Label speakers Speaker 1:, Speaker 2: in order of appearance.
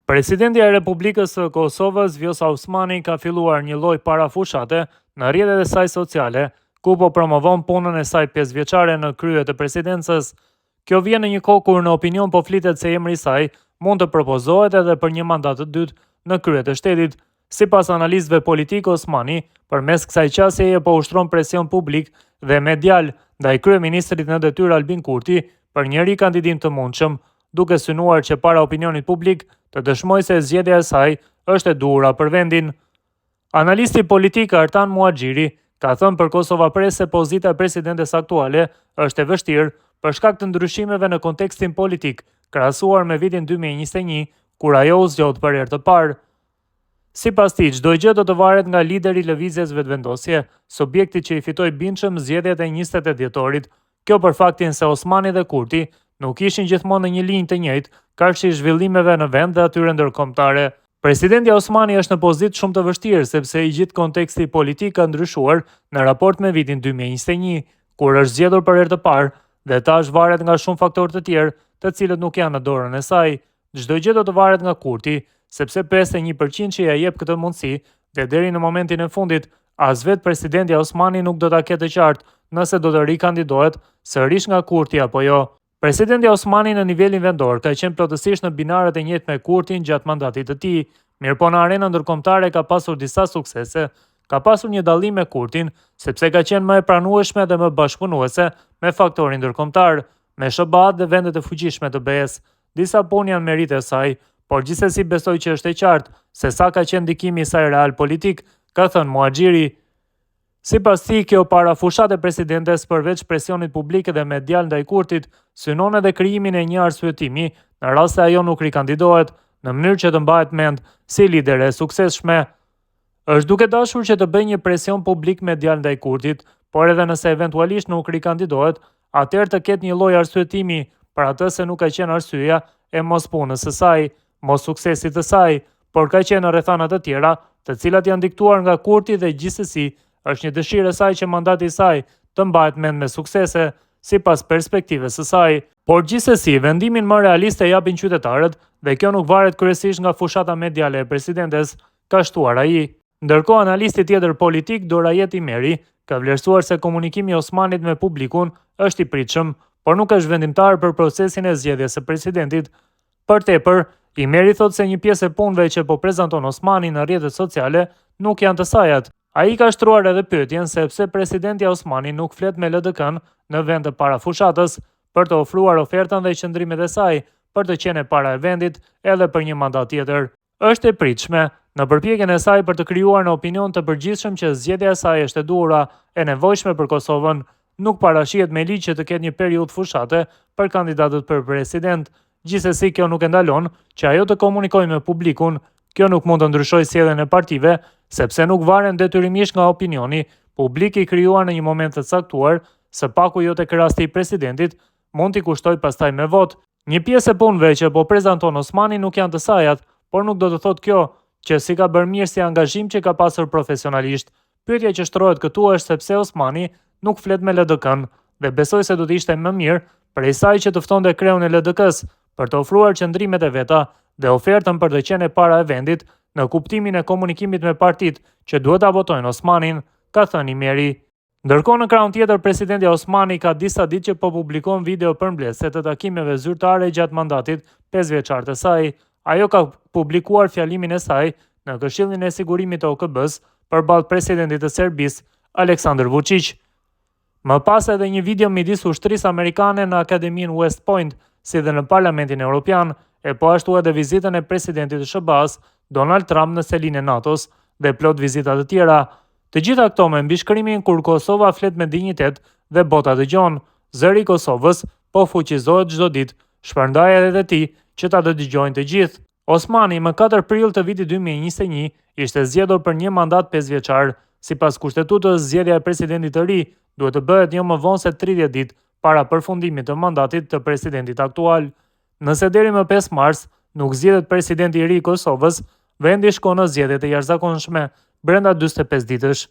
Speaker 1: Presidenti e Republikës së Kosovës, Vjosa Osmani, ka filluar një lloj parafushate në rrjetet e saj sociale, ku po promovon punën e saj 5-vjeçare në krye të presidencës. Kjo vjen në një kohë kur në opinion po flitet se emri i saj mund të propozohet edhe për një mandat të dytë në krye të shtetit. Sipas analistëve politik, Osmani, përmes kësaj qasjeje po ushtron presion publik dhe medial ndaj kryeministrit në detyrë Albin Kurti për një rikandidim të mundshëm, duke synuar që para opinionit publik të dëshmojë se zgjedhja e saj është e duhura për vendin. Analisti politik Artan Muaxhiri ka thënë për Kosova Press se pozita e presidentes aktuale është e vështirë për shkak të ndryshimeve në kontekstin politik, krahasuar me vitin 2021, kur ajo u zgjodh për herë të parë. Sipas tij, çdo gjë do të varet nga lideri i lëvizjes vetëvendosje, subjekti që i fitoi bindshëm zgjedhjet e 28 dhjetorit. Kjo për faktin se Osmani dhe Kurti nuk ishin gjithmonë në një linjë të njëjtë, karshi zhvillimeve në vend dhe atyre ndërkombëtare. Presidenti Osmani është në pozitë shumë të vështirë sepse i gjithë konteksti politik ka ndryshuar në raport me vitin 2021, kur është zgjedhur për herë të parë dhe tash varet nga shumë faktorë të tjerë, të cilët nuk janë në dorën e saj. Çdo gjë do të varet nga Kurti, sepse 51% që ja jep këtë mundësi dhe deri në momentin e fundit, as vetë presidenti Osmani nuk do ta ketë të qartë nëse do të rikandidohet sërish nga Kurti apo jo. Presidenti Osmani në nivelin vendor ka qenë plotësisht në binarët e njëjtë me Kurtin gjatë mandatit të tij, mirëpo në arenën ndërkombëtare ka pasur disa suksese, ka pasur një dallim me Kurtin sepse ka qenë më e pranueshme dhe më bashkëpunuese me faktorin ndërkombëtar, me SBA-t dhe vendet e fuqishme të BE-s. Disa punë janë merite e saj, por gjithsesi besoj që është e qartë se sa ka qenë ndikimi i saj real politik, ka thënë Muaxhiri. Sipas tij, kjo parafushat e presidentes përveç presionit publik dhe medial ndaj Kurtit, synon edhe krijimin e një arsyetimi në rast se ajo nuk rikandidohet, në mënyrë që të mbahet mend si lidere e suksesshme. Është duke dashur që të bëjë një presion publik medial ndaj Kurtit, por edhe nëse eventualisht nuk rikandidohet, atëherë të ketë një lloj arsyetimi për atë se nuk ka qenë arsyeja e mos punës së saj, mos suksesit të saj, por ka qenë në rrethana të tjera, të cilat janë diktuar nga Kurti dhe gjithsesi është një dëshirë e saj që mandati i saj të mbahet mend me suksese, sipas perspektivës së saj. Por gjithsesi, vendimin më realist e japin qytetarët dhe kjo nuk varet kryesisht nga fushata mediale e presidentes, ka shtuar ai. Ndërkohë, analisti tjetër politik, Dorajet Imeri, ka vlerësuar se komunikimi i Osmanit me publikun është i pritshëm, por nuk është vendimtar për procesin e zgjedhjes së presidentit. Për tepër, Imeri thotë se një pjesë e punëve që po prezanton Osmani në rrjetet sociale nuk janë të sajat. Ai ka shtruar edhe pyetjen se pse presidenti Osmani nuk flet me LDK-n në vend të parafushatës për të ofruar ofertën dhe qëndrimet e saj për të qenë para e vendit edhe për një mandat tjetër. Është e pritshme në përpjekjen e saj për të krijuar në opinion të përgjithshëm që zgjedhja e saj është e duhura, e nevojshme për Kosovën. Nuk parashihet me ligj që të ketë një periudhë fushate për kandidatët për president. Gjithsesi, kjo nuk e ndalon që ajo të komunikojë me publikun. Kjo nuk mund të ndryshojë sjelljen e partive, sepse nuk varen detyrimisht nga opinioni publik i krijuar në një moment të caktuar, së paku jo tek rasti i presidentit, mund t'i kushtojë pastaj me votë. Një pjesë e punëve që po prezanton Osmani nuk janë të sajat, por nuk do të thotë kjo që si ka bërë mirë si angazhim që ka pasur profesionalisht. Pyetja që shtrohet këtu është sepse Osmani nuk flet me LDK-n dhe besoj se do të ishte më mirë prej saj që të ftonte kreun e LDK-s për të ofruar qëndrimet e veta dhe ofertën për të qenë para e vendit në kuptimin e komunikimit me partitë që duhet ta votojnë Osmanin, ka thënë Imeri. Ndërkohë, në krahun tjetër, presidenti Osmani ka disa ditë që po publikon video përmbledhëse të takimeve zyrtare gjatë mandatit 5 vjeçar të saj. Ajo ka publikuar fjalimin e saj në Këshillin e Sigurimit të OKB-s përballë presidentit të Serbisë, Aleksandar Vučić. Më pas edhe një video midis ushtrisë amerikane në Akademinë West Point, si dhe në Parlamentin Evropian, e po ashtu edhe vizitën e presidentit të SBA-s, Donald Trump në selinë e NATO-s dhe plot vizita të tjera. Të gjitha këto me mbishkrimin kur Kosova flet me dinjitet dhe bota dëgjon. Zëri i Kosovës po fuqizohet çdo ditë. Shpërndaja edhe ti që ta dëgjojnë të gjithë. Osmani më 4 prill të vitit 2021 ishte zgjedhur për një mandat 5 vjeçar. Sipas kushtetutës, zgjedhja e presidentit të ri duhet të bëhet jo më vonë se 30 ditë para përfundimit të mandatit të presidentit aktual. Nëse deri më 5 mars nuk zgjedhet presidenti i ri i Kosovës, vendi shkon në zgjedhje të jashtëzakonshme brenda 45 ditësh.